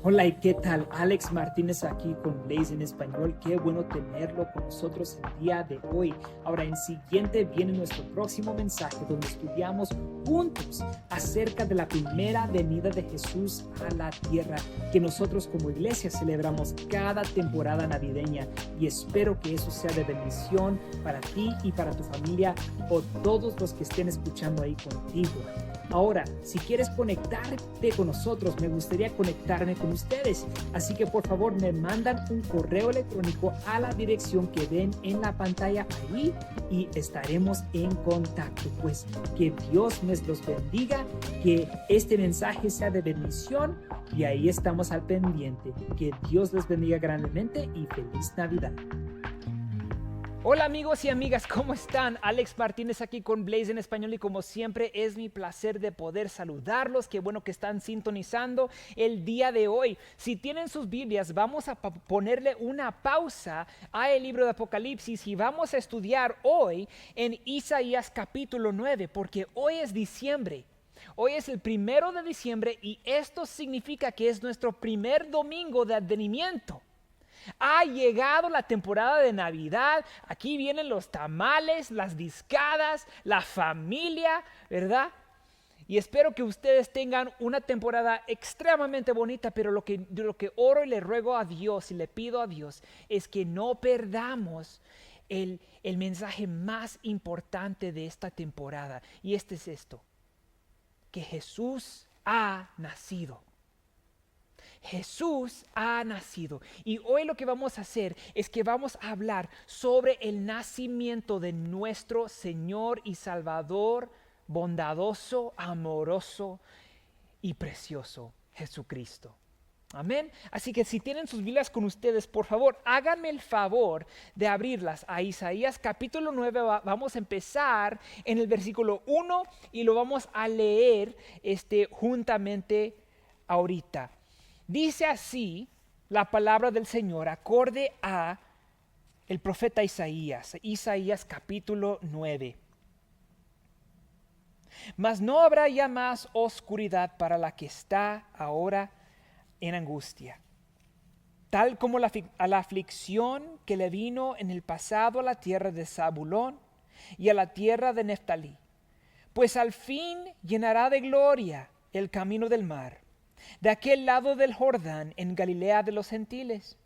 Hola, ¿y qué tal? Alex Martínez aquí con Blaze en Español. Qué bueno tenerlo con nosotros el día de hoy. Ahora, en siguiente viene nuestro próximo mensaje donde estudiamos juntos acerca de la primera venida de Jesús a la tierra que nosotros como iglesia celebramos cada temporada navideña, y espero que eso sea de bendición para ti y para tu familia o todos los que estén escuchando ahí contigo. Ahora, si quieres conectarte con nosotros, me gustaría conectarme con ustedes. Así que por favor me mandan un correo electrónico a la dirección que ven en la pantalla ahí y estaremos en contacto. Pues que Dios nos los bendiga, que este mensaje sea de bendición y ahí estamos al pendiente. Que Dios les bendiga grandemente y feliz Navidad. Hola amigos y amigas, ¿cómo están? Alex Martínez aquí con Blaze en Español y como siempre es mi placer de poder saludarlos. Qué bueno que están sintonizando el día de hoy. Si tienen sus Biblias, vamos a ponerle una pausa al libro de Apocalipsis y vamos a estudiar hoy en Isaías capítulo 9, porque hoy es diciembre. Hoy es el 1 de diciembre y esto significa que es nuestro primer domingo de advenimiento. Ha llegado la temporada de Navidad, aquí vienen los tamales, las discadas, la familia, ¿verdad? Y espero que ustedes tengan una temporada extremadamente bonita, pero lo que oro y le ruego a Dios y le pido a Dios es que no perdamos el mensaje más importante de esta temporada. Y este es esto, que Jesús ha nacido. Jesús ha nacido y hoy lo que vamos a hacer es que vamos a hablar sobre el nacimiento de nuestro Señor y Salvador, bondadoso, amoroso y precioso Jesucristo. Amén. Así que si tienen sus Biblias con ustedes, por favor, háganme el favor de abrirlas a Isaías capítulo 9. Vamos a empezar en el versículo 1 y lo vamos a leer juntamente ahorita. Dice así la palabra del Señor acorde a el profeta Isaías, Isaías capítulo 9. Mas no habrá ya más oscuridad para la que está ahora en angustia, tal como a la aflicción que le vino en el pasado a la tierra de Zabulón y a la tierra de Neftalí, pues al fin llenará de gloria el camino del mar, de aquel lado del Jordán, en Galilea de los gentiles.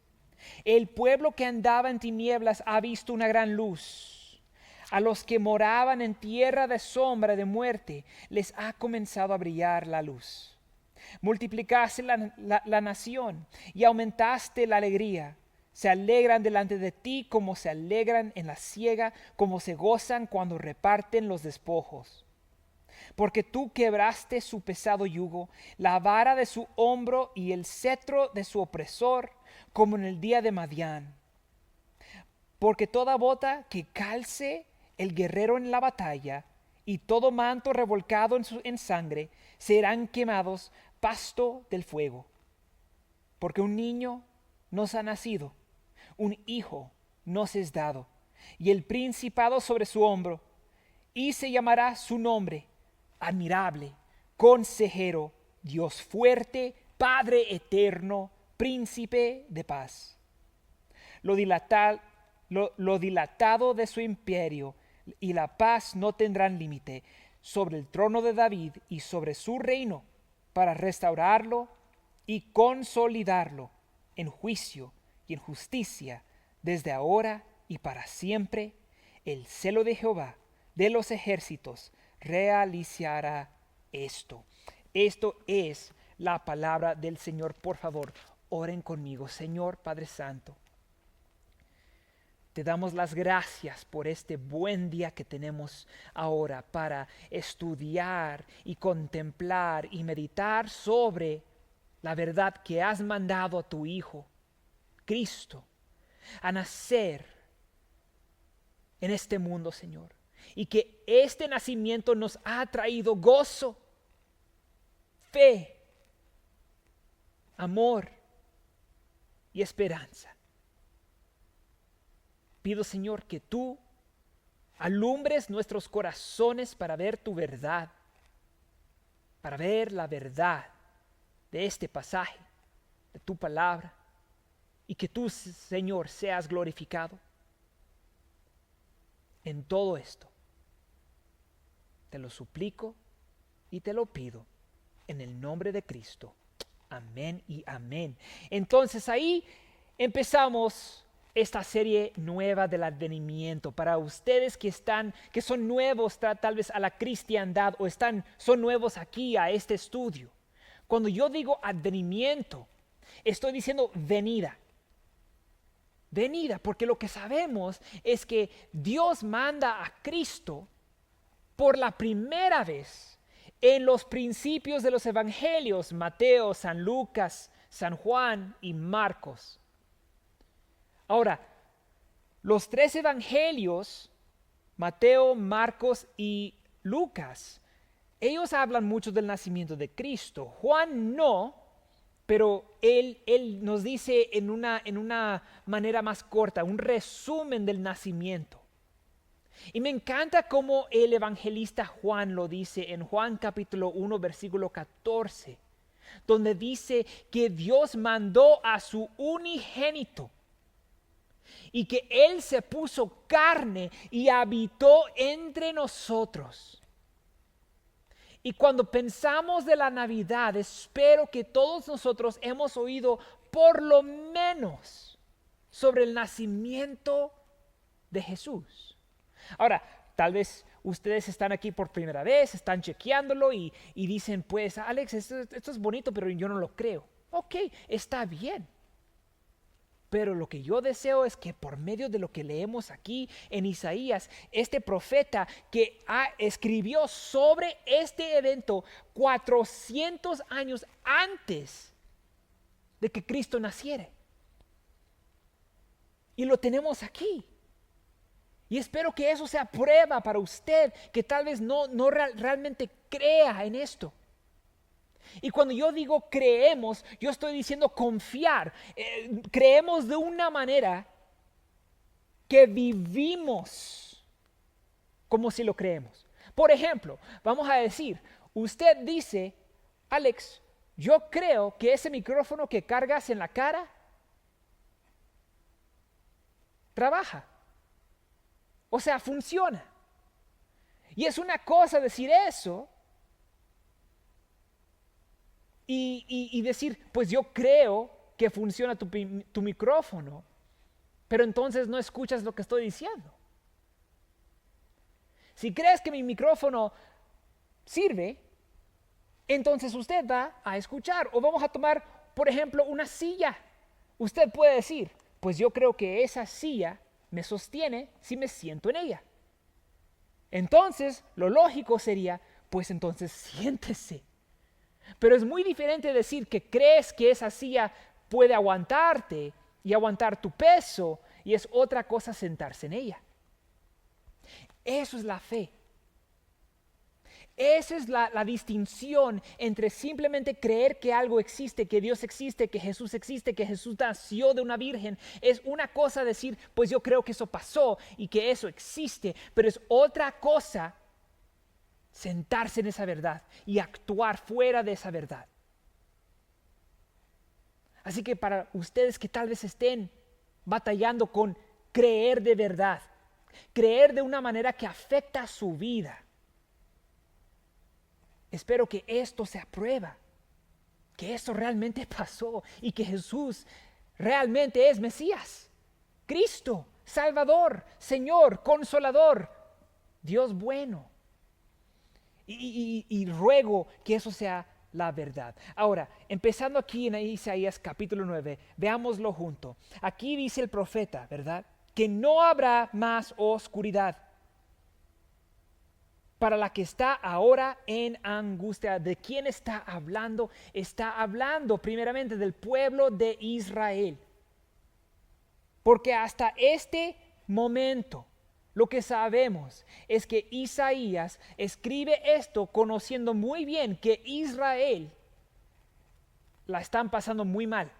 El pueblo que andaba en tinieblas ha visto una gran luz. A los que moraban en tierra de sombra de muerte, les ha comenzado a brillar la luz. Multiplicaste la nación y aumentaste la alegría. Se alegran delante de ti como se alegran en la siega, como se gozan cuando reparten los despojos. Porque tú quebraste su pesado yugo, la vara de su hombro y el cetro de su opresor, como en el día de Madián. Porque toda bota que calce el guerrero en la batalla, y todo manto revolcado en sangre, serán quemados pasto del fuego. Porque un niño nos ha nacido, un hijo nos es dado, y el principado sobre su hombro, y se llamará su nombre Admirable, Consejero, Dios fuerte, Padre eterno, Príncipe de paz. Lo dilatado de su imperio y la paz no tendrán límite sobre el trono de David y sobre su reino, para restaurarlo y consolidarlo en juicio y en justicia desde ahora y para siempre. El celo de Jehová de los ejércitos realizará esto. Esto es la palabra del Señor. Por favor, oren conmigo. Señor Padre Santo, te damos las gracias por este buen día que tenemos ahora para estudiar y contemplar y meditar sobre la verdad que has mandado a tu Hijo, Cristo, a nacer en este mundo, Señor. Y que este nacimiento nos ha traído gozo, fe, amor y esperanza. Pido, Señor, que tú alumbres nuestros corazones para ver tu verdad, para ver la verdad de este pasaje de tu palabra y que tú, Señor, seas glorificado. En todo esto, te lo suplico y te lo pido en el nombre de Cristo. Amén y amén. Entonces ahí empezamos esta serie nueva del advenimiento. Para ustedes que son nuevos tal vez a la cristiandad o son nuevos aquí a este estudio. Cuando yo digo advenimiento, estoy diciendo venida. Venida, porque lo que sabemos es que Dios manda a Cristo por la primera vez en los principios de los evangelios, Mateo, San Lucas, San Juan y Marcos. Ahora, los 3 evangelios, Mateo, Marcos y Lucas, ellos hablan mucho del nacimiento de Cristo. Juan no, pero él nos dice en una manera más corta, un resumen del nacimiento. Y me encanta cómo el evangelista Juan lo dice en Juan capítulo 1, versículo 14, donde dice que Dios mandó a su unigénito y que Él se puso carne y habitó entre nosotros. Y cuando pensamos de la Navidad, espero que todos nosotros hemos oído por lo menos sobre el nacimiento de Jesús. Ahora, tal vez ustedes están aquí por primera vez, están chequeándolo y dicen, pues, Alex, esto es bonito, pero yo no lo creo. Ok, está bien. Pero lo que yo deseo es que por medio de lo que leemos aquí en Isaías, este profeta que escribió sobre este evento 400 años antes de que Cristo naciera. Y lo tenemos aquí. Y espero que eso sea prueba para usted que tal vez no realmente crea en esto. Y cuando yo digo creemos, yo estoy diciendo confiar. Creemos de una manera que vivimos como si lo creemos. Por ejemplo, vamos a decir, usted dice, Alex, yo creo que ese micrófono que cargas en la cara trabaja. O sea, funciona. Y es una cosa decir eso y decir, pues yo creo que funciona tu micrófono, pero entonces no escuchas lo que estoy diciendo. Si crees que mi micrófono sirve, entonces usted va a escuchar. O vamos a tomar, por ejemplo, una silla. Usted puede decir, pues yo creo que esa silla me sostiene si me siento en ella. Entonces, lo lógico sería, pues entonces siéntese. Pero es muy diferente decir que crees que esa silla puede aguantarte y aguantar tu peso, y es otra cosa sentarse en ella. Eso es la fe. Esa es la distinción entre simplemente creer que algo existe, que Dios existe, que Jesús existe, que Jesús nació de una virgen. Es una cosa decir, pues yo creo que eso pasó y que eso existe, pero es otra cosa sentarse en esa verdad y actuar fuera de esa verdad. Así que para ustedes que tal vez estén batallando con creer de verdad, creer de una manera que afecta a su vida, espero que esto se aprueba, que eso realmente pasó y que Jesús realmente es Mesías, Cristo, Salvador, Señor, Consolador, Dios bueno. Y ruego que eso sea la verdad. Ahora, empezando aquí en Isaías capítulo 9, veámoslo junto. Aquí dice el profeta, ¿verdad? Que no habrá más oscuridad para la que está ahora en angustia. ¿De quién está hablando? Está hablando primeramente del pueblo de Israel. Porque hasta este momento, lo que sabemos es que Isaías escribe esto conociendo muy bien que Israel la están pasando muy mal.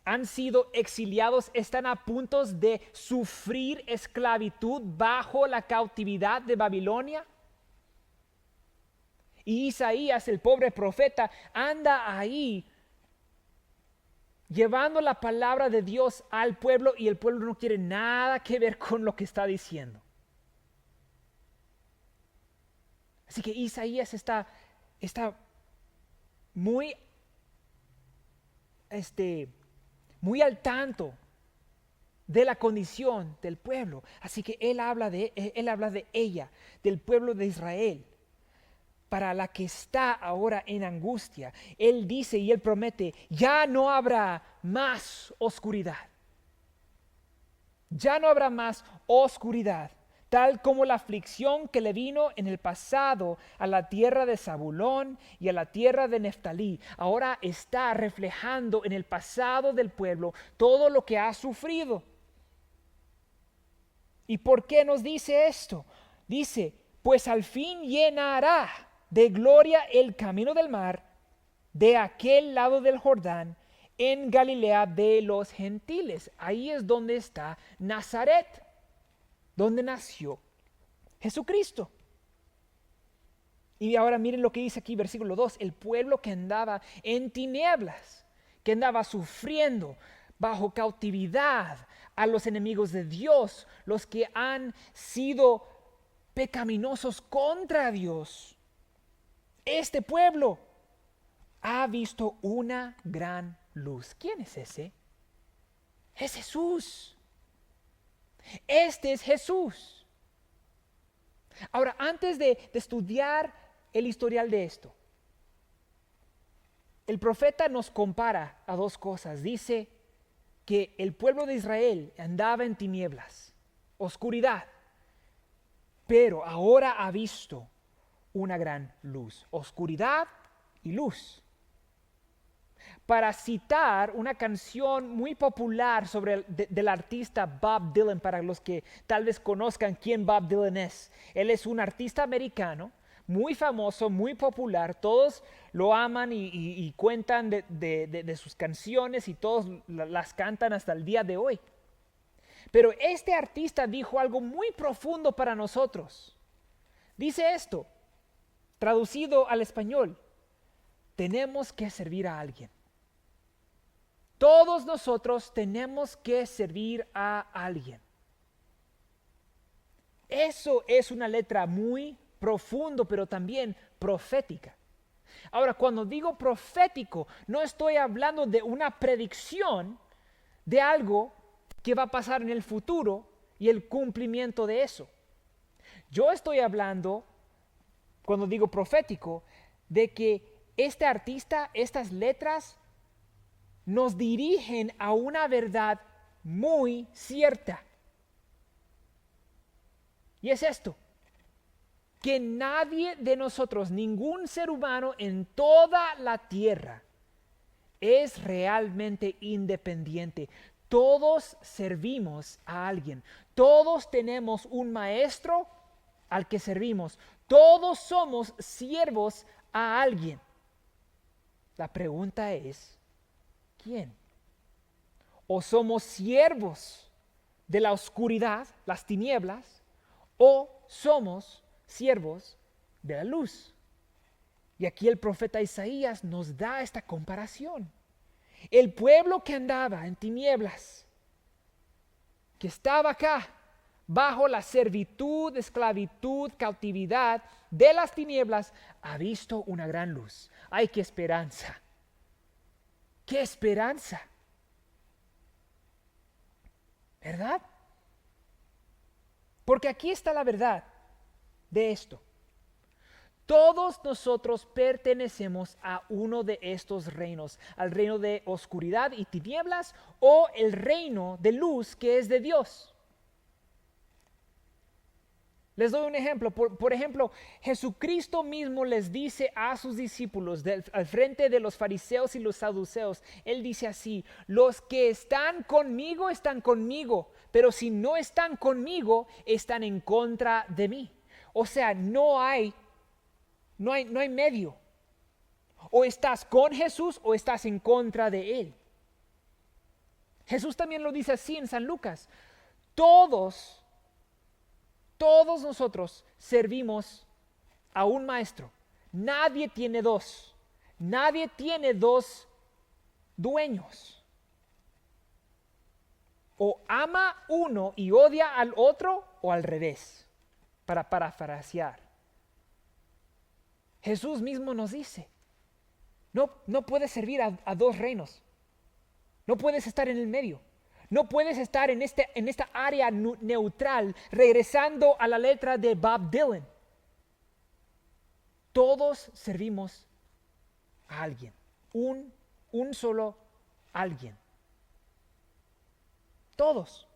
Han sido exiliados, están a punto de sufrir esclavitud bajo la cautividad de Babilonia. Y Isaías, el pobre profeta, anda ahí llevando la palabra de Dios al pueblo y el pueblo no quiere nada que ver con lo que está diciendo. Así que Isaías está muy, muy al tanto de la condición del pueblo. Así que él habla de ella, del pueblo de Israel, para la que está ahora en angustia. Él dice y él promete, ya no habrá más oscuridad. Ya no habrá más oscuridad, tal como la aflicción que le vino en el pasado a la tierra de Zabulón y a la tierra de Neftalí. Ahora está reflejando en el pasado del pueblo todo lo que ha sufrido. ¿Y por qué nos dice esto? Dice, pues al fin llenará de gloria el camino del mar de aquel lado del Jordán en Galilea de los gentiles. Ahí es donde está Nazaret, donde nació Jesucristo. Y ahora miren lo que dice aquí, versículo 2, el pueblo que andaba en tinieblas, que andaba sufriendo bajo cautividad a los enemigos de Dios, los que han sido pecaminosos contra Dios. Este pueblo ha visto una gran luz. ¿Quién es ese? Es Jesús. Este es Jesús. Ahora, antes de estudiar el historial de esto, el profeta nos compara a dos cosas. Dice que el pueblo de Israel andaba en tinieblas, oscuridad, pero ahora ha visto una gran luz, oscuridad y luz. Para citar una canción muy popular del artista Bob Dylan, para los que tal vez conozcan quién Bob Dylan es. Él es un artista americano, muy famoso, muy popular, todos lo aman y cuentan de sus canciones y todos las cantan hasta el día de hoy. Pero este artista dijo algo muy profundo para nosotros. Dice esto, traducido al español, tenemos que servir a alguien. Todos nosotros tenemos que servir a alguien. Eso es una letra muy profundo, pero también profética. Ahora, cuando digo profético, no estoy hablando de una predicción de algo que va a pasar en el futuro y el cumplimiento de eso. Yo estoy hablando, cuando digo profético, de que este artista, estas letras, nos dirigen a una verdad muy cierta. Y es esto, que nadie de nosotros, ningún ser humano en toda la tierra, es realmente independiente. Todos servimos a alguien. Todos tenemos un maestro al que servimos. Todos somos siervos a alguien. La pregunta es, ¿quién? O somos siervos de la oscuridad, las tinieblas, o somos siervos de la luz. Y aquí el profeta Isaías nos da esta comparación. El pueblo que andaba en tinieblas, que estaba acá, bajo la servitud, esclavitud, cautividad de las tinieblas, ha visto una gran luz. ¡Ay, qué esperanza! ¡Qué esperanza! ¿Verdad? Porque aquí está la verdad de esto. Todos nosotros pertenecemos a uno de estos reinos, al reino de oscuridad y tinieblas o el reino de luz que es de Dios. Les doy un ejemplo. Por ejemplo, Jesucristo mismo les dice a sus discípulos al frente de los fariseos y los saduceos, Él dice así, los que están conmigo, pero si no están conmigo, están en contra de mí. O sea, no hay medio. O estás con Jesús o estás en contra de Él. Jesús también lo dice así en San Lucas. Todos nosotros servimos a un maestro, Nadie tiene dos. Nadie tiene dos dueños. O ama uno y odia al otro, o al revés, para parafrasear. Jesús mismo nos dice, no puedes servir a dos reinos. No puedes estar en el medio. No puedes estar en esta área neutral, regresando a la letra de Bob Dylan. Todos servimos a alguien, un solo alguien. Todos.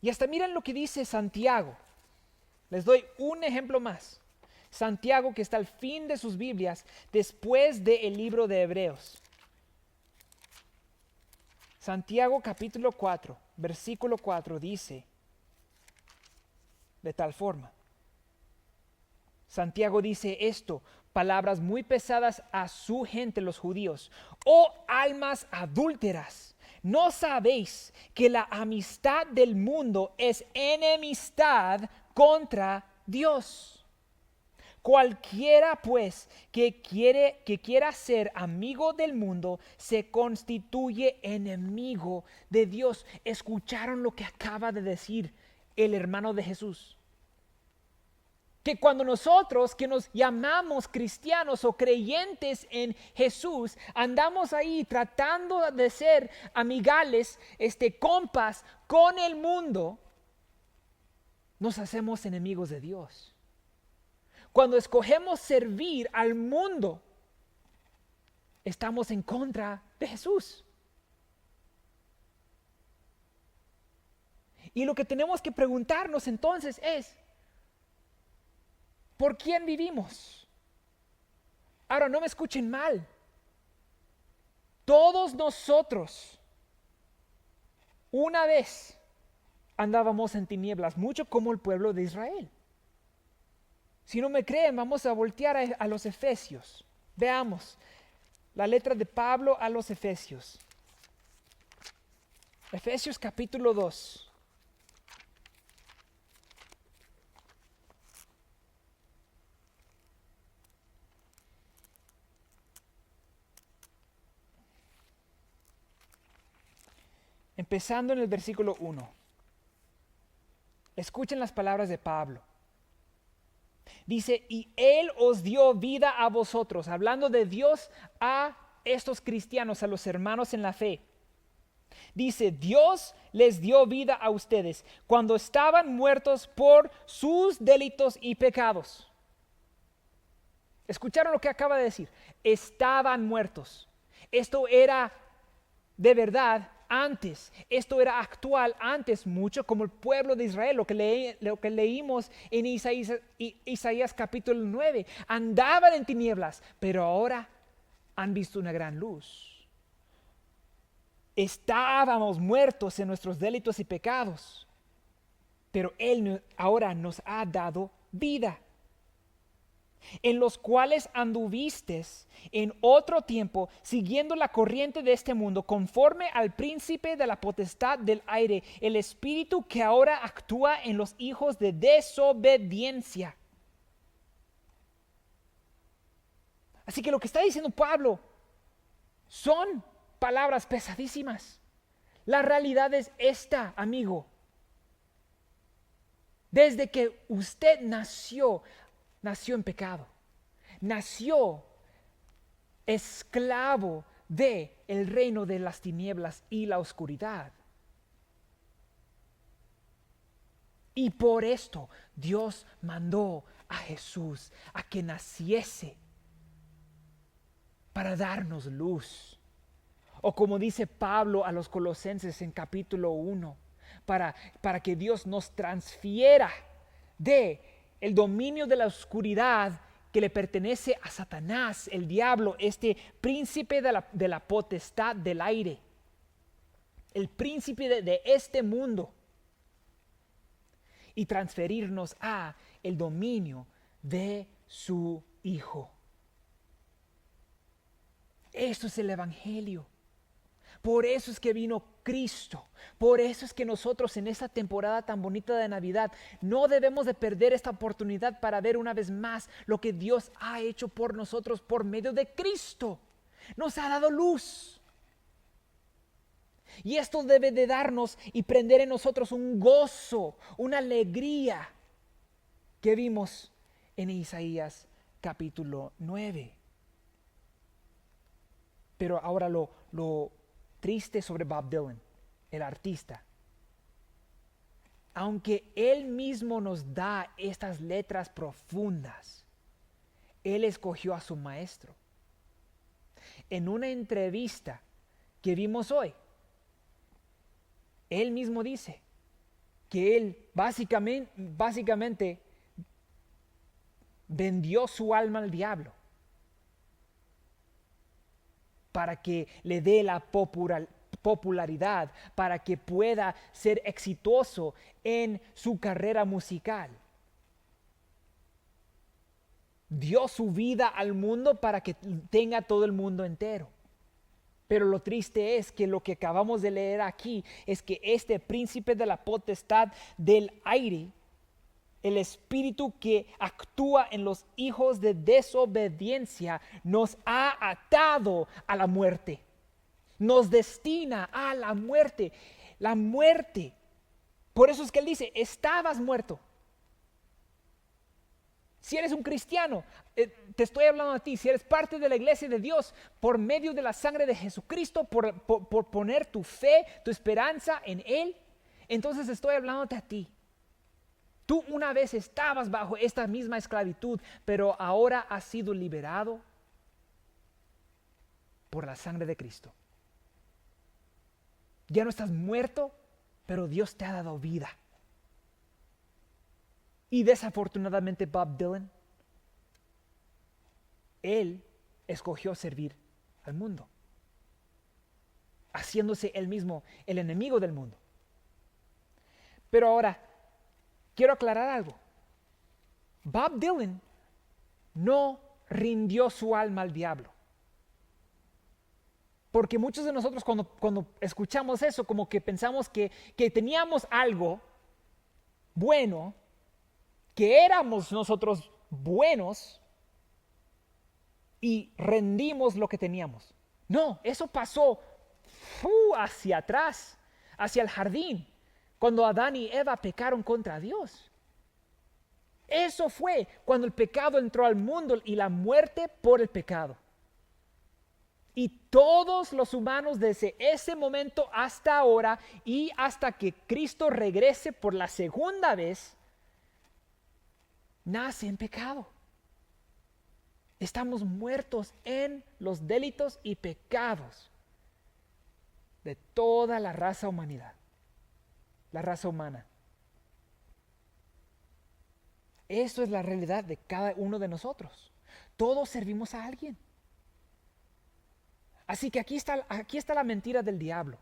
Y hasta miren lo que dice Santiago. Les doy un ejemplo más. Santiago, que está al fin de sus Biblias, después del libro de Hebreos. Santiago capítulo 4, versículo 4 dice de tal forma. Santiago dice esto, palabras muy pesadas a su gente, los judíos. Oh almas adúlteras, ¿no sabéis que la amistad del mundo es enemistad contra Dios? Cualquiera pues que quiera ser amigo del mundo se constituye enemigo de Dios. ¿Escucharon lo que acaba de decir el hermano de Jesús? Que cuando nosotros que nos llamamos cristianos o creyentes en Jesús, andamos ahí tratando de ser amigables, compas con el mundo, nos hacemos enemigos de Dios. Cuando escogemos servir al mundo, estamos en contra de Jesús. Y lo que tenemos que preguntarnos entonces es, ¿por quién vivimos? Ahora, no me escuchen mal. Todos nosotros, una vez, andábamos en tinieblas, mucho como el pueblo de Israel. Si no me creen, vamos a voltear a los Efesios. Veamos la letra de Pablo a los Efesios. Efesios capítulo 2. Empezando en el versículo 1. Escuchen las palabras de Pablo. Dice, y Él os dio vida a vosotros, hablando de Dios a estos cristianos, a los hermanos en la fe. Dice, Dios les dio vida a ustedes cuando estaban muertos por sus delitos y pecados. ¿Escucharon lo que acaba de decir? Estaban muertos. Esto era de verdad antes, esto era actual antes, mucho como el pueblo de Israel, lo que leímos en Isaías capítulo 9, andaban en tinieblas, pero ahora han visto una gran luz. Estábamos muertos en nuestros delitos y pecados, pero Él ahora nos ha dado vida, en los cuales anduvistes en otro tiempo, siguiendo la corriente de este mundo, conforme al príncipe de la potestad del aire, el espíritu que ahora actúa en los hijos de desobediencia. Así que lo que está diciendo Pablo son palabras pesadísimas. La realidad es esta, amigo. Desde que usted nació en pecado. Nació esclavo de el reino de las tinieblas y la oscuridad. Y por esto Dios mandó a Jesús a que naciese para darnos luz. O como dice Pablo a los Colosenses en capítulo 1, para que Dios nos transfiera de el dominio de la oscuridad que le pertenece a Satanás, el diablo, este príncipe de la potestad del aire, el príncipe de este mundo, y transferirnos a el dominio de su Hijo. Esto es el Evangelio. Por eso es que vino Cristo. Por eso es que nosotros en esta temporada tan bonita de Navidad no debemos de perder esta oportunidad para ver una vez más lo que Dios ha hecho por nosotros por medio de Cristo. Nos ha dado luz. Y esto debe de darnos y prender en nosotros un gozo, una alegría que vimos en Isaías capítulo 9. Pero ahora lo triste sobre Bob Dylan, el artista. Aunque él mismo nos da estas letras profundas, él escogió a su maestro. En una entrevista que vimos hoy, él mismo dice que él básicamente vendió su alma al diablo para que le dé la popularidad, para que pueda ser exitoso en su carrera musical. Dio su vida al mundo para que tenga todo el mundo entero. Pero lo triste es que lo que acabamos de leer aquí es que este príncipe de la potestad del aire, el espíritu que actúa en los hijos de desobediencia, nos ha atado a la muerte. Nos destina a la muerte. La muerte. Por eso es que él dice, estabas muerto. Si eres un cristiano, te estoy hablando a ti, si eres parte de la iglesia de Dios, por medio de la sangre de Jesucristo, por poner tu fe, tu esperanza en Él, entonces estoy hablándote a ti. Tú una vez estabas bajo esta misma esclavitud, pero ahora has sido liberado por la sangre de Cristo. Ya no estás muerto, pero Dios te ha dado vida. Y desafortunadamente Bob Dylan, él escogió servir al mundo, haciéndose él mismo el enemigo del mundo. Pero ahora, quiero aclarar algo. Bob Dylan no rindió su alma al diablo. Porque muchos de nosotros cuando escuchamos eso, como que pensamos que teníamos algo bueno, que éramos nosotros buenos y rendimos lo que teníamos. No, eso pasó hacia atrás, hacia el jardín, cuando Adán y Eva pecaron contra Dios. Eso fue cuando el pecado entró al mundo y la muerte por el pecado. Y todos los humanos desde ese momento hasta ahora y hasta que Cristo regrese por la segunda vez, nace en pecado. Estamos muertos en los delitos y pecados de toda la raza humanidad, la raza humana. Eso es la realidad de cada uno de nosotros. Todos servimos a alguien. Así que aquí está la mentira del diablo.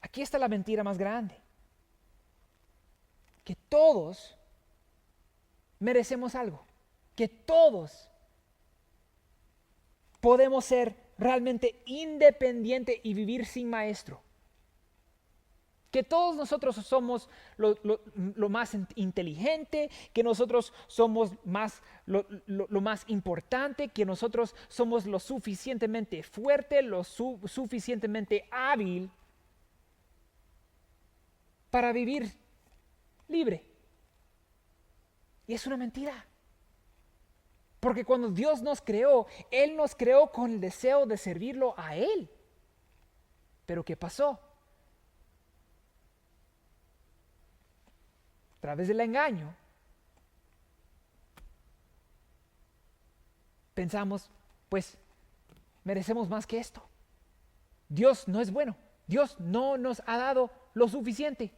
Aquí está la mentira más grande. Que todos merecemos algo, que todos podemos ser realmente independientes y vivir sin maestro, que todos nosotros somos lo más inteligente, que nosotros somos lo más importante, que nosotros somos lo suficientemente fuerte, lo suficientemente hábil para vivir libre. Y es una mentira. Porque cuando Dios nos creó, Él nos creó con el deseo de servirlo a Él. Pero ¿qué pasó? A través del engaño, pensamos, pues, merecemos más que esto. Dios no es bueno. Dios no nos ha dado lo suficiente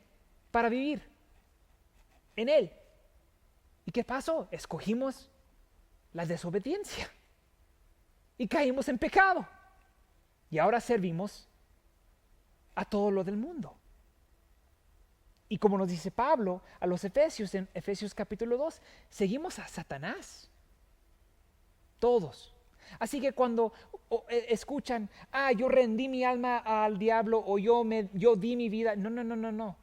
para vivir en Él. ¿Y qué pasó? Escogimos la desobediencia y caímos en pecado. Y ahora servimos a todo lo del mundo. Y como nos dice Pablo a los Efesios, en Efesios capítulo 2, seguimos a Satanás. Todos. Así que cuando escuchan, yo rendí mi alma al diablo o yo di mi vida. No.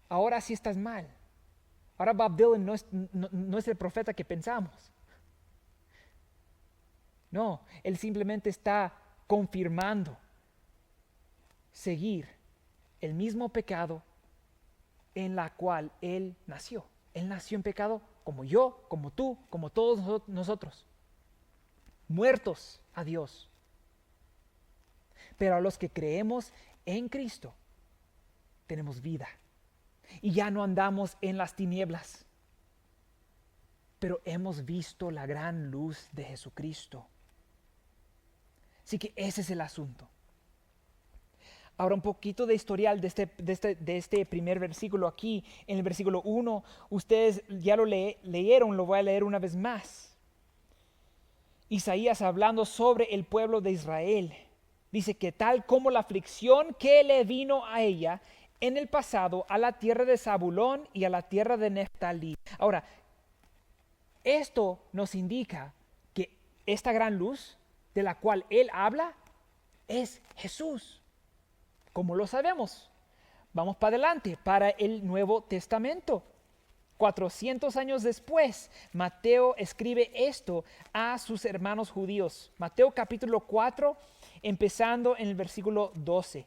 Ahora sí estás mal. Ahora Bob Dylan no es el profeta que pensamos. No, él simplemente está confirmando seguir el mismo pecado en la cual él nació. Él nació en pecado como yo, como tú, como todos nosotros. Muertos a Dios. Pero a los que creemos en Cristo, tenemos vida. Y ya no andamos en las tinieblas. Pero hemos visto la gran luz de Jesucristo. Así que ese es el asunto. Ahora un poquito de historial de este primer versículo aquí. En el versículo 1, ustedes ya lo leyeron, lo voy a leer una vez más. Isaías hablando sobre el pueblo de Israel. Dice que tal como la aflicción que le vino a ella en el pasado a la tierra de Zabulón y a la tierra de Neftalí. Ahora, esto nos indica que esta gran luz de la cual él habla es Jesús. ¿Cómo lo sabemos? Vamos para adelante, para el Nuevo Testamento. 400 años después, Mateo escribe esto a sus hermanos judíos. Mateo capítulo 4, empezando en el versículo 12.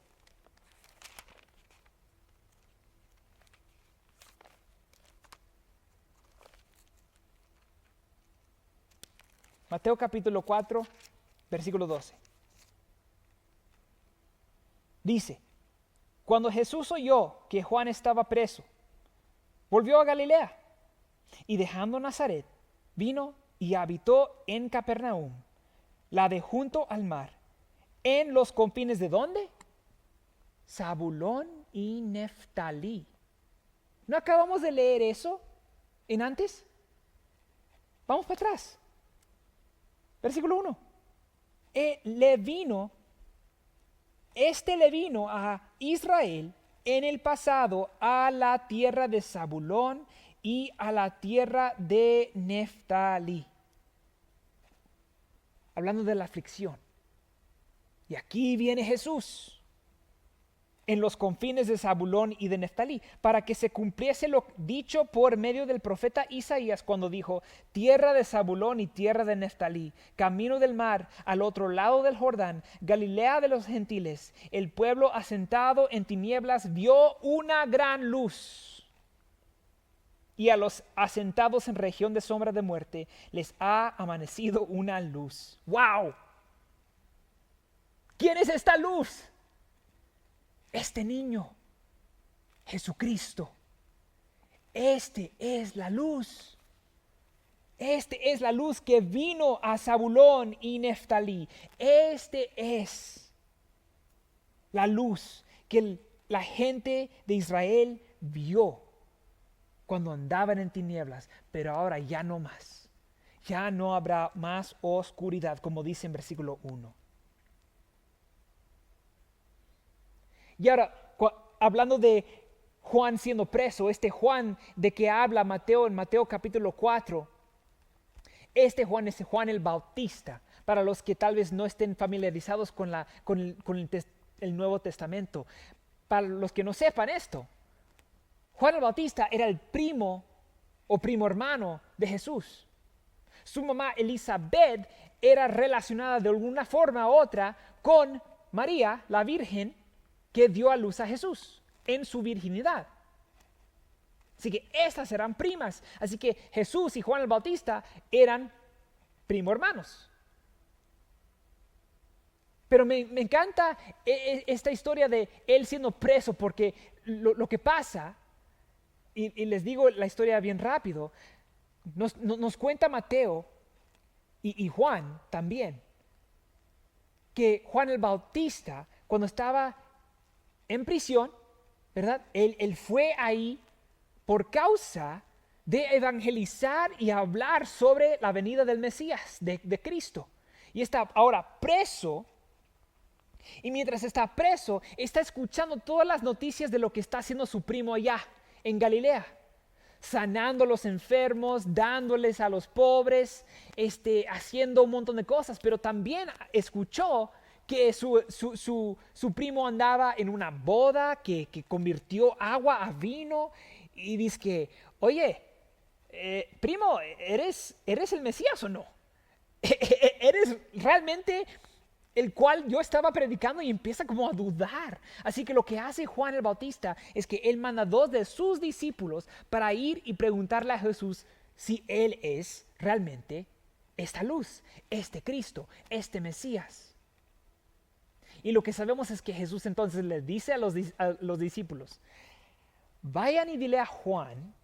Mateo capítulo 4, versículo 12. Dice, cuando Jesús oyó que Juan estaba preso, volvió a Galilea y dejando Nazaret, vino y habitó en Capernaum, la de junto al mar, en los confines ¿de dónde? Zabulón y Neftalí. ¿No acabamos de leer eso en antes? Vamos para atrás. Versículo 1. Le vino a Israel en el pasado a la tierra de Zabulón y a la tierra de Neftalí. Hablando de la aflicción. Y aquí viene Jesús en los confines de Zabulón y de Neftalí, para que se cumpliese lo dicho por medio del profeta Isaías cuando dijo, tierra de Zabulón y tierra de Neftalí, camino del mar, al otro lado del Jordán, Galilea de los gentiles, el pueblo asentado en tinieblas vio una gran luz. Y a los asentados en región de sombra de muerte les ha amanecido una luz. ¡Wow! ¿Quién es esta luz? Este niño, Jesucristo. Este es la luz. Este es la luz que vino a Zabulón y Neftalí. Este es la luz que la gente de Israel vio cuando andaban en tinieblas, pero ahora ya no más. Ya no habrá más oscuridad, como dice en versículo 1. Y ahora, hablando de Juan siendo preso, este Juan de que habla Mateo en Mateo capítulo 4, este Juan es Juan el Bautista, para los que tal vez no estén familiarizados con el Nuevo Testamento. Para los que no sepan esto, Juan el Bautista era el primo o primo hermano de Jesús. Su mamá Elizabeth era relacionada de alguna forma u otra con María, la Virgen, que dio a luz a Jesús en su virginidad. Así que estas eran primas. Así que Jesús y Juan el Bautista eran primo hermanos. Pero me encanta esta historia de él siendo preso, porque lo que pasa, y les digo la historia bien rápido, nos cuenta Mateo y Juan también, que Juan el Bautista, cuando estaba en prisión, ¿verdad? Él fue ahí por causa de evangelizar y hablar sobre la venida del Mesías, de Cristo. Y está ahora preso, y mientras está preso, está escuchando todas las noticias de lo que está haciendo su primo allá, en Galilea. sanando a los enfermos, dándoles a los pobres, haciendo un montón de cosas, pero también escuchó que su primo andaba en una boda que convirtió agua a vino y dice que, oye, primo, ¿eres el Mesías o no? ¿Eres realmente el cual yo estaba predicando? Y empieza como a dudar. Así que lo que hace Juan el Bautista es que él manda 2 de sus discípulos para ir y preguntarle a Jesús si él es realmente esta luz, este Cristo, este Mesías. Y lo que sabemos es que Jesús entonces les dice a los discípulos, vayan y dile a Juan,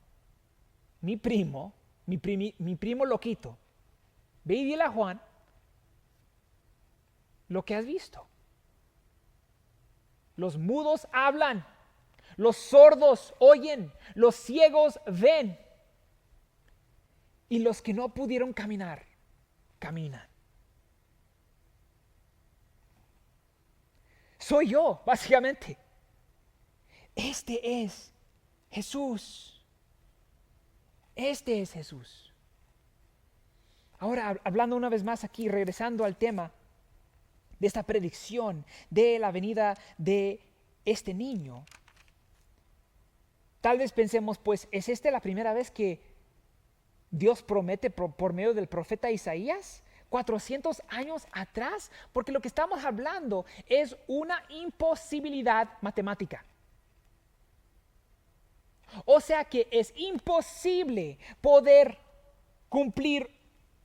mi primo loquito, ve y dile a Juan lo que has visto. Los mudos hablan, los sordos oyen, los ciegos ven, y los que no pudieron caminar, caminan. Soy yo, básicamente. Este es Jesús. Este es Jesús. Ahora, hablando una vez más aquí, regresando al tema de esta predicción de la venida de este niño. Tal vez pensemos, pues, ¿es esta la primera vez que Dios promete por medio del profeta Isaías? 400 años atrás, porque lo que estamos hablando es una imposibilidad matemática. O sea que es imposible poder cumplir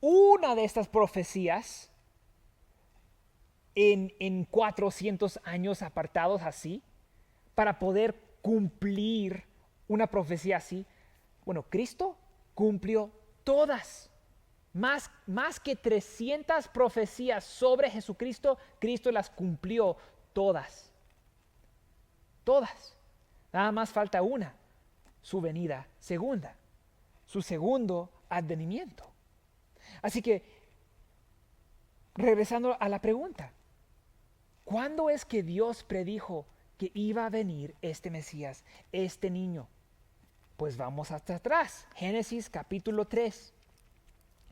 una de estas profecías en 400 años apartados así, para poder cumplir una profecía así. Bueno, Cristo cumplió todas. Más que 300 profecías sobre Jesucristo, Cristo las cumplió todas. Todas. Nada más falta una, su venida segunda, su segundo advenimiento. Así que, regresando a la pregunta, ¿cuándo es que Dios predijo que iba a venir este Mesías, este niño? Pues vamos hasta atrás, Génesis capítulo 3.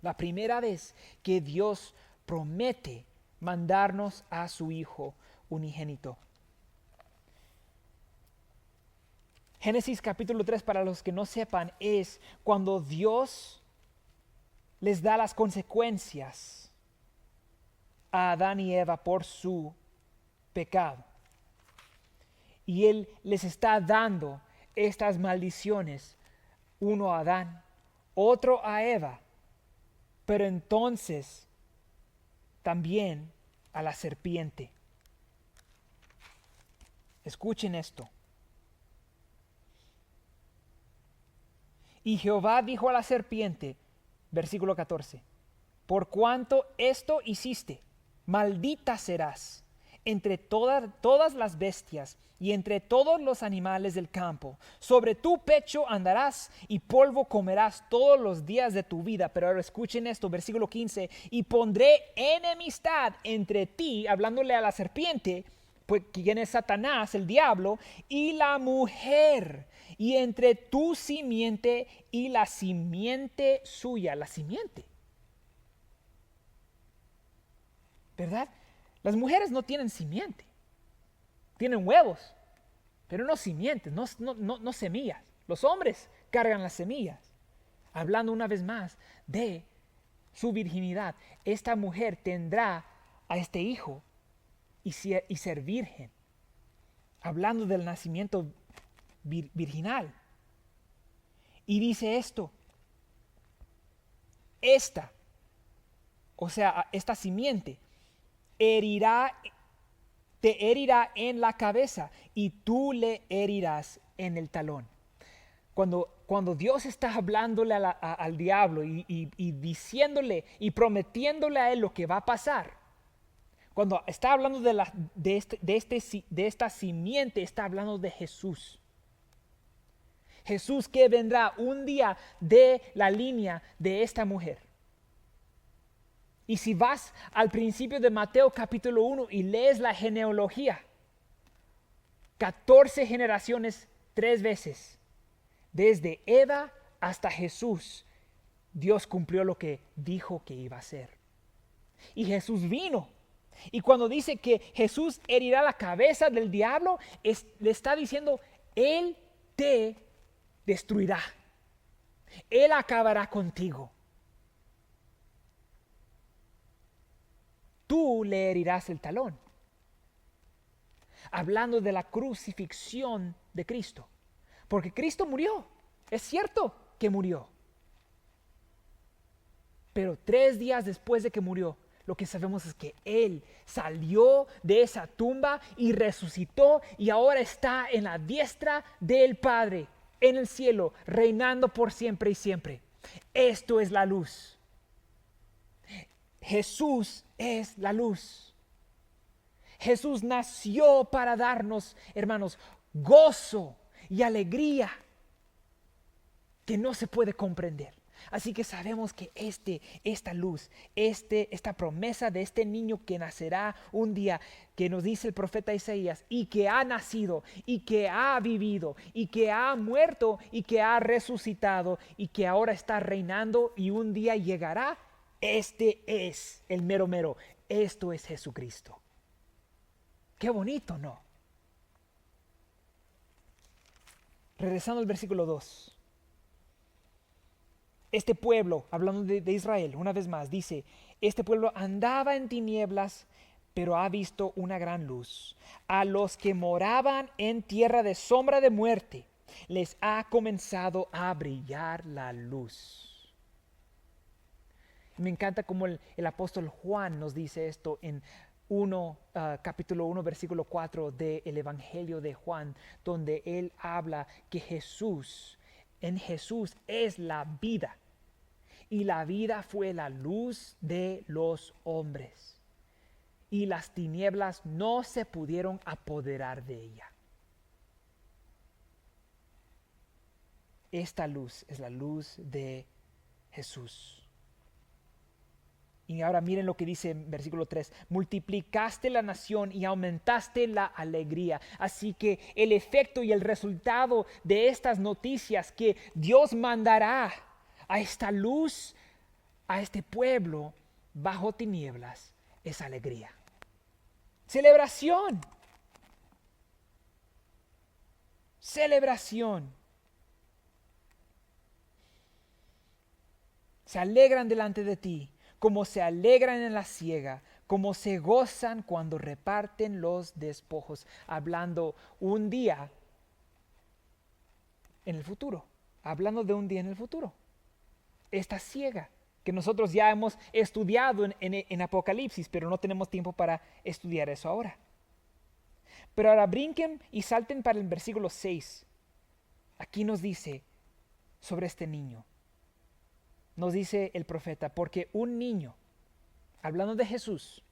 La primera vez que Dios promete mandarnos a su Hijo unigénito. Génesis capítulo 3, para los que no sepan, es cuando Dios les da las consecuencias a Adán y Eva por su pecado. Y Él les está dando estas maldiciones, uno a Adán, otro a Eva, pero entonces también a la serpiente. Escuchen esto. Y Jehová dijo a la serpiente, versículo 14, por cuanto esto hiciste, maldita serás entre todas las bestias y entre todos los animales del campo. Sobre tu pecho andarás y polvo comerás todos los días de tu vida. Pero ahora escuchen esto, versículo 15, y pondré enemistad entre ti, hablándole a la serpiente, pues quien es Satanás, el diablo, y la mujer, y entre tu simiente y la simiente suya. La simiente, ¿verdad? Las mujeres no tienen simiente, tienen huevos, pero no simientes, no semillas. Los hombres cargan las semillas. Hablando una vez más de su virginidad, esta mujer tendrá a este hijo y ser virgen. Hablando del nacimiento virginal. Y dice esto, esta simiente te herirá en la cabeza y tú le herirás en el talón. Cuando Dios está hablándole al diablo y diciéndole y prometiéndole a él lo que va a pasar, cuando está hablando de esta simiente, está hablando de Jesús. Jesús que vendrá un día de la línea de esta mujer. Y si vas al principio de Mateo capítulo 1 y lees la genealogía, 14 generaciones 3 veces, desde Eva hasta Jesús, Dios cumplió lo que dijo que iba a hacer. Y Jesús vino. Y cuando dice que Jesús herirá la cabeza del diablo, le está diciendo, Él te destruirá. Él acabará contigo. Tú le herirás el talón. Hablando de la crucifixión de Cristo. Porque Cristo murió. Es cierto que murió. Pero 3 días después de que murió, lo que sabemos es que Él salió de esa tumba y resucitó y ahora está en la diestra del Padre, en el cielo, reinando por siempre y siempre. Esto es la luz. Jesús es la luz. Jesús nació para darnos, hermanos, gozo y alegría que no se puede comprender. Así que sabemos que esta luz, esta promesa de este niño que nacerá un día, que nos dice el profeta Isaías, y que ha nacido, y que ha vivido, y que ha muerto, y que ha resucitado, y que ahora está reinando, y un día llegará, este es el mero mero. Esto es Jesucristo. Qué bonito, ¿no? Regresando al versículo 2. Este pueblo, hablando de Israel, una vez más, dice, este pueblo andaba en tinieblas, pero ha visto una gran luz. A los que moraban en tierra de sombra de muerte, les ha comenzado a brillar la luz. Me encanta cómo el apóstol Juan nos dice esto en capítulo 1, versículo 4 del Evangelio de Juan, donde él habla que en Jesús es la vida. Y la vida fue la luz de los hombres. Y las tinieblas no se pudieron apoderar de ella. Esta luz es la luz de Jesús. Y ahora miren lo que dice en versículo 3. Multiplicaste la nación y aumentaste la alegría. Así que el efecto y el resultado de estas noticias que Dios mandará a esta luz, a este pueblo bajo tinieblas, es alegría. Celebración. Celebración. Se alegran delante de ti, como se alegran en la siega, como se gozan cuando reparten los despojos. Hablando un día en el futuro. Hablando de un día en el futuro. Esta siega que nosotros ya hemos estudiado en Apocalipsis, pero no tenemos tiempo para estudiar eso ahora. Pero ahora brinquen y salten para el versículo 6. Aquí nos dice sobre este niño. Nos dice el profeta, porque un niño, hablando de Jesús,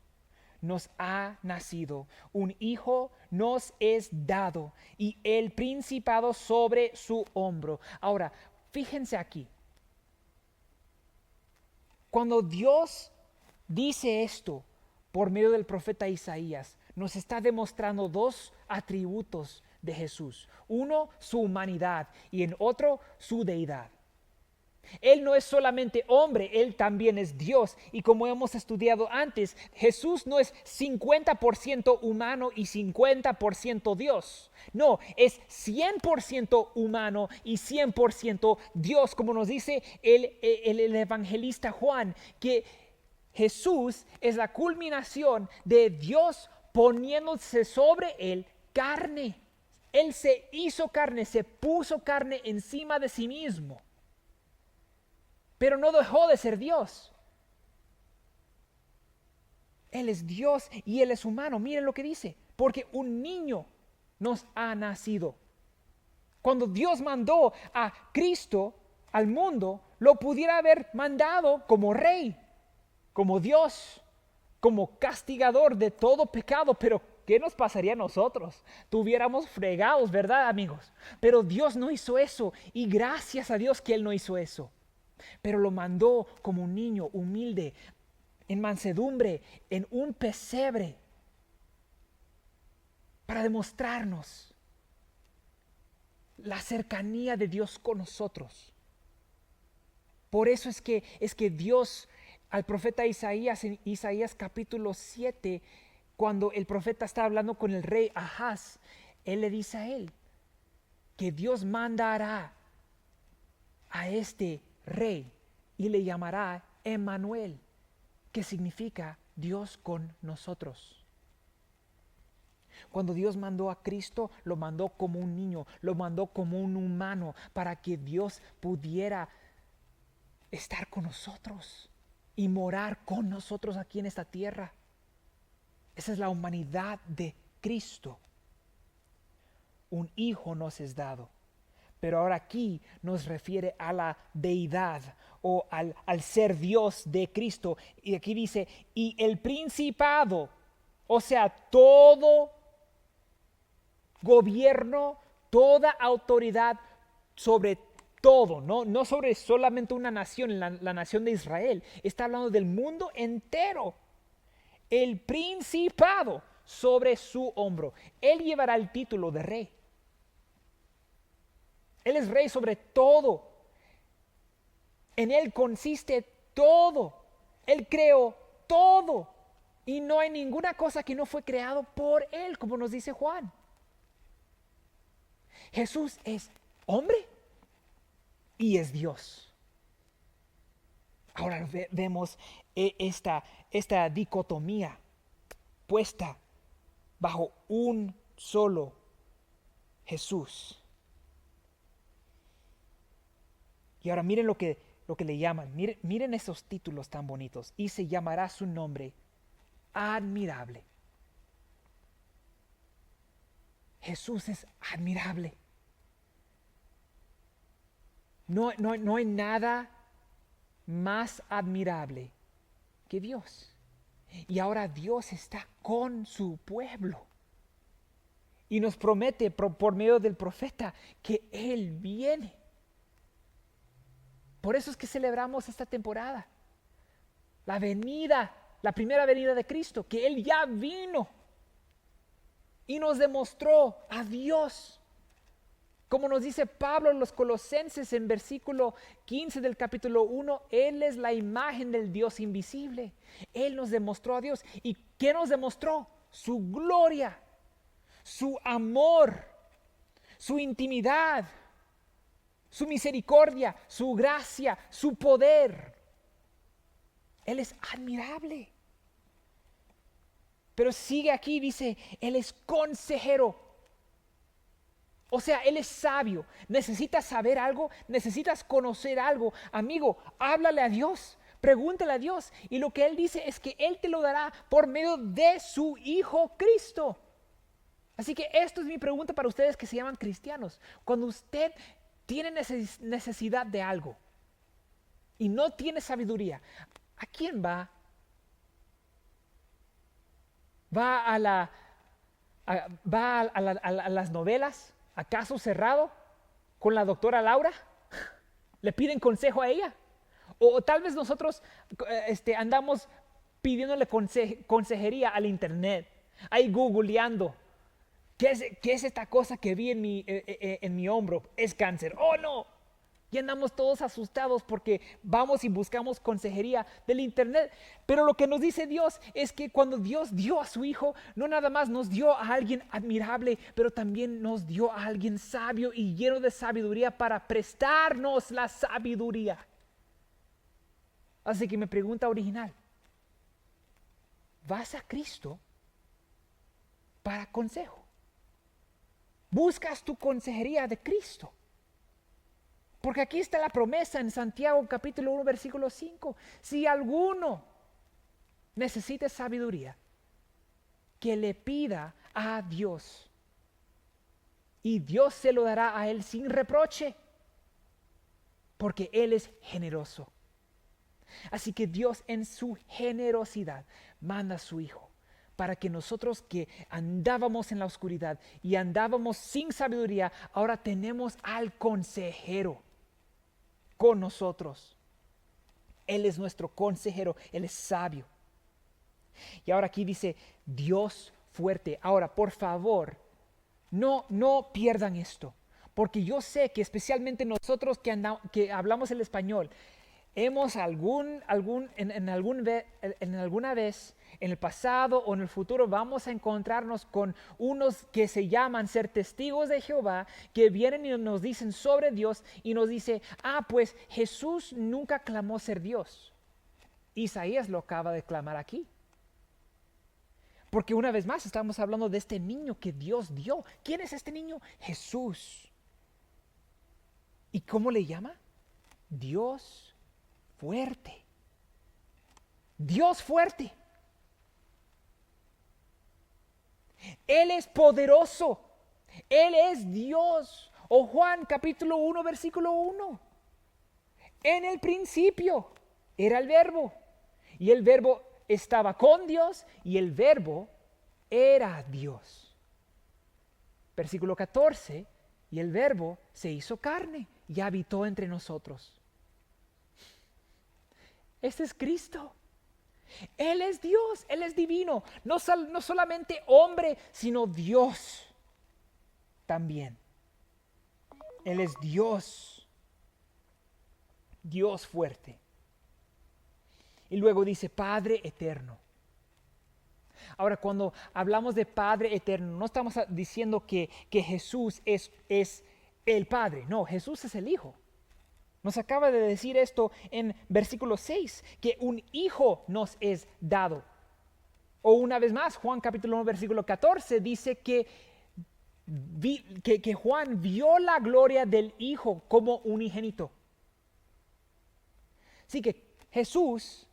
nos ha nacido, un hijo nos es dado y el principado sobre su hombro. Ahora, fíjense aquí. Cuando Dios dice esto por medio del profeta Isaías, nos está demostrando 2 atributos de Jesús. Uno, su humanidad, y en otro, su deidad. Él no es solamente hombre, Él también es Dios. Y como hemos estudiado antes, Jesús no es 50% humano y 50% Dios. No, es 100% humano y 100% Dios. Como nos dice el evangelista Juan, que Jesús es la culminación de Dios poniéndose sobre él carne. Él se hizo carne, se puso carne encima de sí mismo. Pero no dejó de ser Dios. Él es Dios y Él es humano. Miren lo que dice. Porque un niño nos ha nacido. Cuando Dios mandó a Cristo al mundo, lo pudiera haber mandado como rey, como Dios, como castigador de todo pecado. Pero ¿qué nos pasaría a nosotros? Tuviéramos fregados, ¿verdad, amigos? Pero Dios no hizo eso. Y gracias a Dios que Él no hizo eso. Pero lo mandó como un niño humilde, en mansedumbre, en un pesebre, para demostrarnos la cercanía de Dios con nosotros. Por eso es que Dios al profeta Isaías, en Isaías capítulo 7, cuando el profeta está hablando con el rey Ahaz, él le dice a él que Dios mandará a este rey y le llamará Emmanuel, que significa Dios con nosotros. Cuando Dios mandó a Cristo, lo mandó como un niño, lo mandó como un humano, para que Dios pudiera estar con nosotros y morar con nosotros aquí en esta tierra. Esa es la humanidad de Cristo. Un hijo nos es dado, pero ahora aquí nos refiere a la deidad o al ser Dios de Cristo. Y aquí dice, y el principado, o sea, todo gobierno, toda autoridad sobre todo, no sobre solamente una nación, la nación de Israel. Está hablando del mundo entero. El principado sobre su hombro. Él llevará el título de rey. Él es rey sobre todo. En Él consiste todo. Él creó todo. Y no hay ninguna cosa que no fue creado por Él, como nos dice Juan. Jesús es hombre y es Dios. Ahora vemos esta dicotomía puesta bajo un solo Jesús. Y ahora miren lo que le llaman. Miren esos títulos tan bonitos. Y se llamará su nombre admirable. Jesús es admirable. No hay nada más admirable que Dios. Y ahora Dios está con su pueblo. Y nos promete por medio del profeta que Él viene. Por eso es que celebramos esta temporada. La primera venida de Cristo, que Él ya vino. Y nos demostró a Dios. Como nos dice Pablo en los Colosenses en versículo 15 del capítulo 1, Él es la imagen del Dios invisible. Él nos demostró a Dios. ¿Y qué nos demostró? Su gloria, su amor, su intimidad, su misericordia, su gracia, su poder. Él es admirable. Pero sigue aquí, dice, Él es consejero. O sea, Él es sabio. ¿Necesitas saber algo? ¿Necesitas conocer algo? Amigo, háblale a Dios. Pregúntale a Dios. Y lo que Él dice es que Él te lo dará por medio de su Hijo Cristo. Así que esto es mi pregunta para ustedes que se llaman cristianos. Cuando usted tiene necesidad de algo y no tiene sabiduría, ¿a quién va? ¿Va a las novelas? ¿A Caso Cerrado? ¿Con la doctora Laura? ¿Le piden consejo a ella? O tal vez nosotros andamos pidiéndole consejería al internet, ahí googleando. ¿Qué es esta cosa que vi en mi hombro? Es cáncer. ¡Oh, no! Y andamos todos asustados porque vamos y buscamos consejería del internet. Pero lo que nos dice Dios es que cuando Dios dio a su Hijo, no nada más nos dio a alguien admirable, pero también nos dio a alguien sabio y lleno de sabiduría para prestarnos la sabiduría. Así que mi pregunta original, ¿vas a Cristo para consejo? ¿Buscas tu consejería de Cristo? Porque aquí está la promesa en Santiago capítulo 1 versículo 5. Si alguno necesita sabiduría, que le pida a Dios. Y Dios se lo dará a él sin reproche. Porque Él es generoso. Así que Dios en su generosidad manda a su Hijo. Para que nosotros que andábamos en la oscuridad y andábamos sin sabiduría, ahora tenemos al consejero con nosotros. Él es nuestro consejero, Él es sabio. Y ahora aquí dice Dios fuerte. Ahora, por favor, no pierdan esto, porque yo sé que especialmente nosotros que hablamos el español, hemos en alguna vez en el pasado o en el futuro vamos a encontrarnos con unos que se llaman ser testigos de Jehová, que vienen y nos dicen sobre Dios y nos dice, pues Jesús nunca clamó ser Dios. Isaías lo acaba de clamar aquí. Porque una vez más estamos hablando de este niño que Dios dio. ¿Quién es este niño? Jesús. ¿Y cómo le llama? Dios fuerte. Dios fuerte. Él es poderoso. Él es Dios. O Juan capítulo 1 versículo 1. En el principio era el verbo. Y el verbo estaba con Dios y el verbo era Dios. Versículo 14. Y el verbo se hizo carne y habitó entre nosotros. Este es Cristo. Él es Dios, Él es divino. No solamente hombre, sino Dios también. Él es Dios. Dios fuerte. Y luego dice Padre eterno. Ahora, cuando hablamos de Padre eterno, no estamos diciendo que Jesús es el Padre. No, Jesús es el Hijo. Nos acaba de decir esto en versículo 6, que un hijo nos es dado. O una vez más, Juan capítulo 1, versículo 14, dice que Juan vio la gloria del Hijo como unigénito. Así que Jesús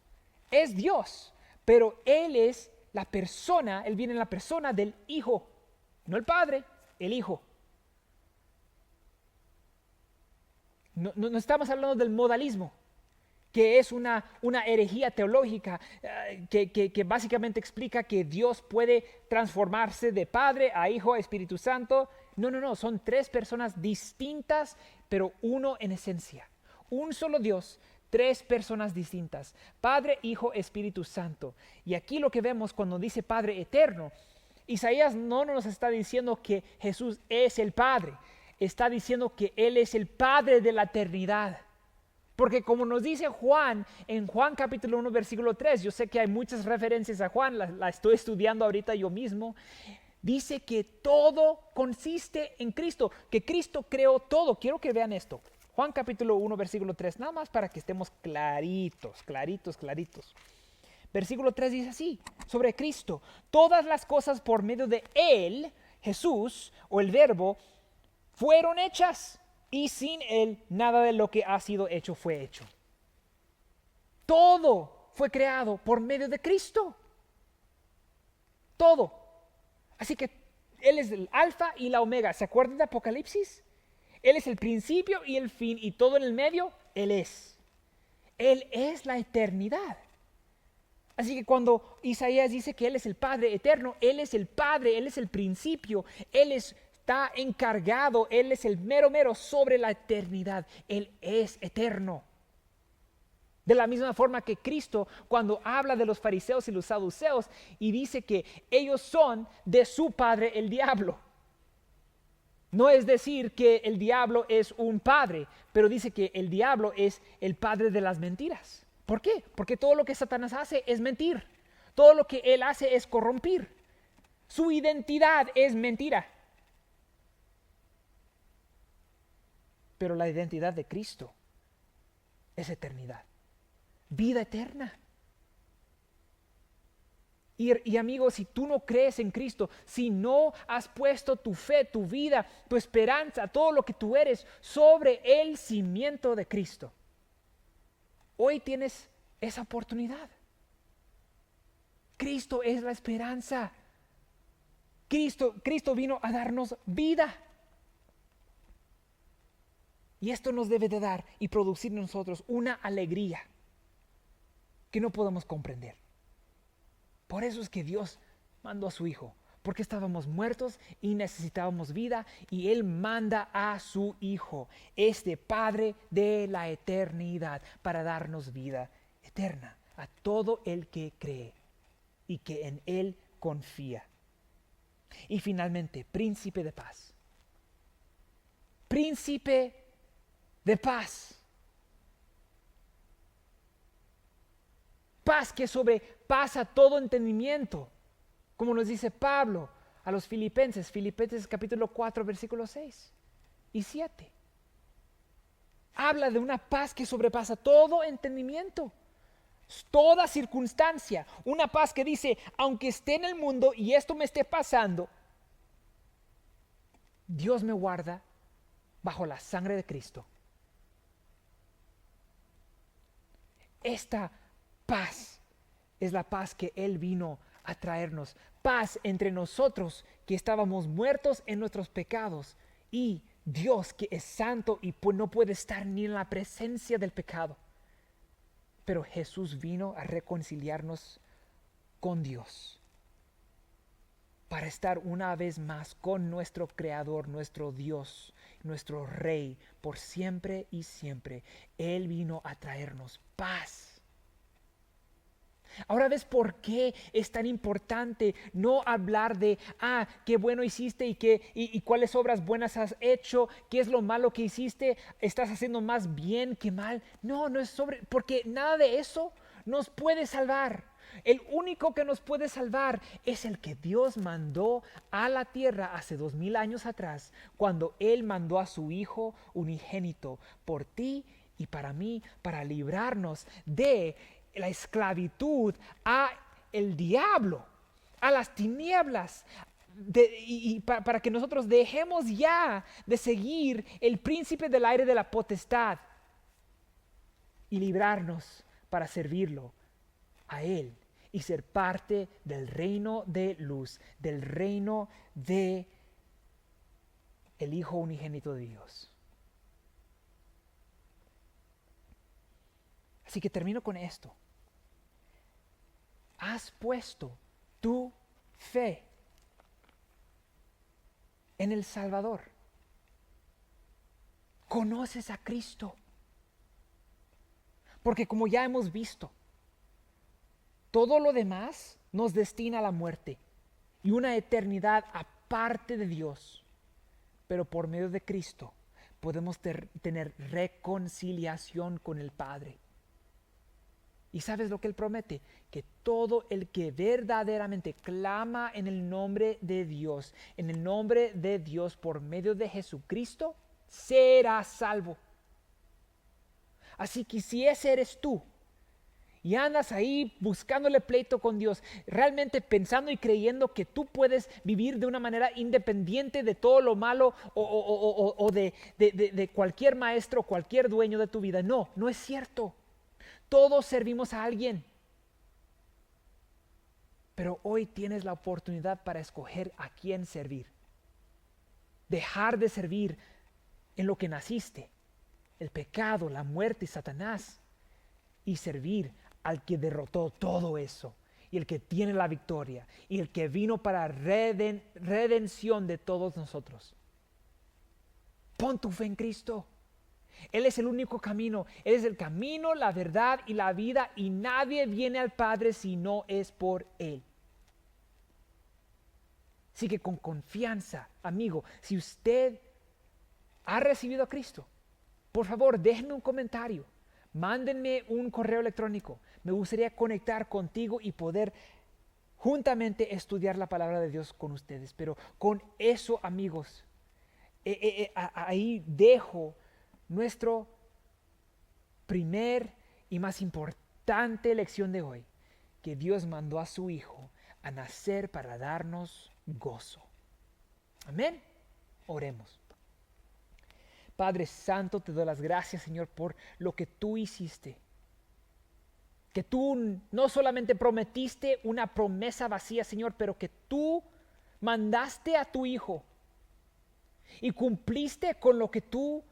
es Dios, pero Él es la persona, Él viene en la persona del Hijo, no el Padre, el Hijo. No estamos hablando del modalismo, que es una herejía teológica que básicamente explica que Dios puede transformarse de Padre a Hijo a Espíritu Santo. No, son tres personas distintas, pero uno en esencia. Un solo Dios, tres personas distintas, Padre, Hijo, Espíritu Santo. Y aquí lo que vemos cuando dice Padre eterno, Isaías no nos está diciendo que Jesús es el Padre, está diciendo que Él es el Padre de la eternidad. Porque como nos dice Juan, en Juan capítulo 1, versículo 3, yo sé que hay muchas referencias a Juan, la estoy estudiando ahorita yo mismo, dice que todo consiste en Cristo, que Cristo creó todo. Quiero que vean esto. Juan capítulo 1, versículo 3, nada más para que estemos claritos. Versículo 3 dice así, sobre Cristo, todas las cosas por medio de Él, Jesús, o el Verbo, fueron hechas, y sin Él nada de lo que ha sido hecho fue hecho. Todo fue creado por medio de Cristo. Todo. Así que Él es el alfa y la omega. ¿Se acuerdan de Apocalipsis? Él es el principio y el fin, y todo en el medio, Él es. Él es la eternidad. Así que cuando Isaías dice que Él es el Padre eterno, Él es el Padre, Él es el principio, Él está encargado, Él es el mero sobre la eternidad. Él es eterno. De la misma forma que Cristo, cuando habla de los fariseos y los saduceos, y dice que ellos son de su padre el diablo. No es decir que el diablo es un padre, pero dice que el diablo es el padre de las mentiras. ¿Por qué? Porque todo lo que Satanás hace es mentir. Todo lo que él hace es corrompir. Su identidad es mentira. Pero la identidad de Cristo es eternidad. Vida eterna. Y amigos, si tú no crees en Cristo, si no has puesto tu fe, tu vida, tu esperanza, todo lo que tú eres sobre el cimiento de Cristo, hoy tienes esa oportunidad. Cristo es la esperanza. Cristo vino a darnos vida. Y esto nos debe de dar y producir en nosotros una alegría que no podemos comprender. Por eso es que Dios mandó a su Hijo, porque estábamos muertos y necesitábamos vida, y Él manda a su Hijo, este Padre de la eternidad, para darnos vida eterna a todo el que cree y que en Él confía. Y finalmente, príncipe de paz. Príncipe de paz. paz que sobrepasa todo entendimiento, como nos dice Pablo a los Filipenses, Filipenses capítulo 4, versículos 6 y 7. Habla de una paz que sobrepasa todo entendimiento, toda circunstancia. Una paz que dice, aunque esté en el mundo y esto me esté pasando, Dios me guarda bajo la sangre de Cristo. Esta paz es la paz que Él vino a traernos. Paz entre nosotros que estábamos muertos en nuestros pecados y Dios que es santo y no puede estar ni en la presencia del pecado. Pero Jesús vino a reconciliarnos con Dios, para estar una vez más con nuestro Creador, nuestro Dios, nuestro Rey, por siempre y siempre. Él vino a traernos paz. Ahora ves por qué es tan importante no hablar de, qué bueno hiciste y cuáles obras buenas has hecho, qué es lo malo que hiciste, estás haciendo más bien que mal. No es porque nada de eso nos puede salvar. El único que nos puede salvar es el que Dios mandó a la tierra hace 2000 años atrás, cuando Él mandó a su Hijo unigénito por ti y para mí, para librarnos de la esclavitud a el diablo, a las tinieblas, para que nosotros dejemos ya de seguir el príncipe del aire de la potestad y librarnos para servirlo a Él y ser parte del reino de luz, del reino de el Hijo unigénito de Dios. Así que termino con esto. ¿Has puesto tu fe en el Salvador? ¿Conoces a Cristo? Porque como ya hemos visto, todo lo demás nos destina a la muerte y una eternidad aparte de Dios. Pero por medio de Cristo podemos tener reconciliación con el Padre. ¿Y sabes lo que Él promete? Que todo el que verdaderamente clama en el nombre de Dios, por medio de Jesucristo, será salvo. Así que si ese eres tú, y andas ahí buscándole pleito con Dios, realmente pensando y creyendo que tú puedes vivir de una manera independiente de todo lo malo o de cualquier maestro, cualquier dueño de tu vida. No es cierto. Todos servimos a alguien. Pero hoy tienes la oportunidad para escoger a quién servir. Dejar de servir en lo que naciste, el pecado, la muerte y Satanás, y servir al que derrotó todo eso, y el que tiene la victoria, y el que vino para redención de todos nosotros. Pon tu fe en Cristo. Él es el único camino. Él es el camino, la verdad y la vida, y nadie viene al Padre si no es por Él. Así que con confianza, amigo, si usted ha recibido a Cristo, por favor, déjenme un comentario. Mándenme un correo electrónico. Me gustaría conectar contigo y poder juntamente estudiar la palabra de Dios con ustedes. Pero con eso, amigos, ahí dejo nuestro primer y más importante lección de hoy, que Dios mandó a su Hijo a nacer para darnos gozo. Amén. Oremos. Padre Santo, te doy las gracias, Señor, por lo que tú hiciste. Que tú no solamente prometiste una promesa vacía, Señor, pero que tú mandaste a tu Hijo y cumpliste con lo que tú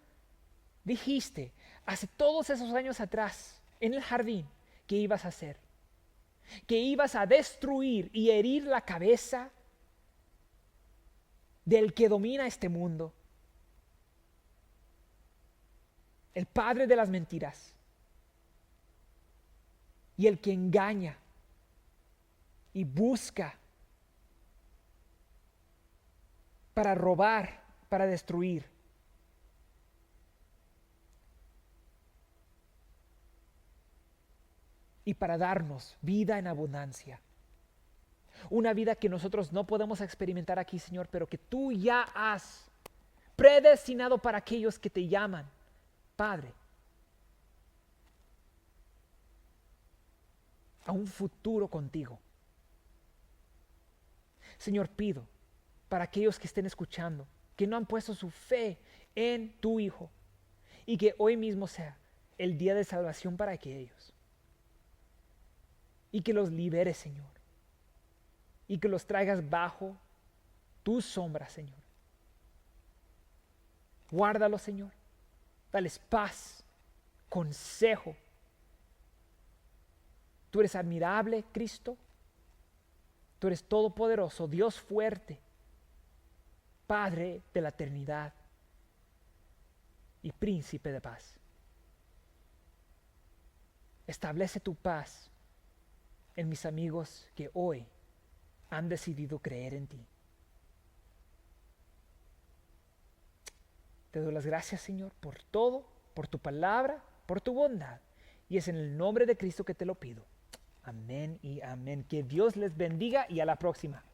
dijiste hace todos esos años atrás en el jardín que ibas a hacer. Que ibas a destruir y herir la cabeza del que domina este mundo. El padre de las mentiras y el que engaña y busca para robar, para destruir. y para darnos vida en abundancia. Una vida que nosotros no podemos experimentar aquí, Señor, pero que tú ya has predestinado para aquellos que te llaman, Padre, a un futuro contigo. Señor, pido para aquellos que estén escuchando, que no han puesto su fe en tu Hijo, y que hoy mismo sea el día de salvación para aquellos, y que los liberes, Señor, y que los traigas bajo tu sombra, Señor. Guárdalos, Señor, dales paz, consejo. Tú eres admirable, Cristo. Tú eres todopoderoso, Dios fuerte, Padre de la eternidad y Príncipe de paz. Establece tu paz en mis amigos que hoy han decidido creer en ti. Te doy las gracias, Señor, por todo, por tu palabra, por tu bondad. Y es en el nombre de Cristo que te lo pido. Amén y amén. Que Dios les bendiga y a la próxima.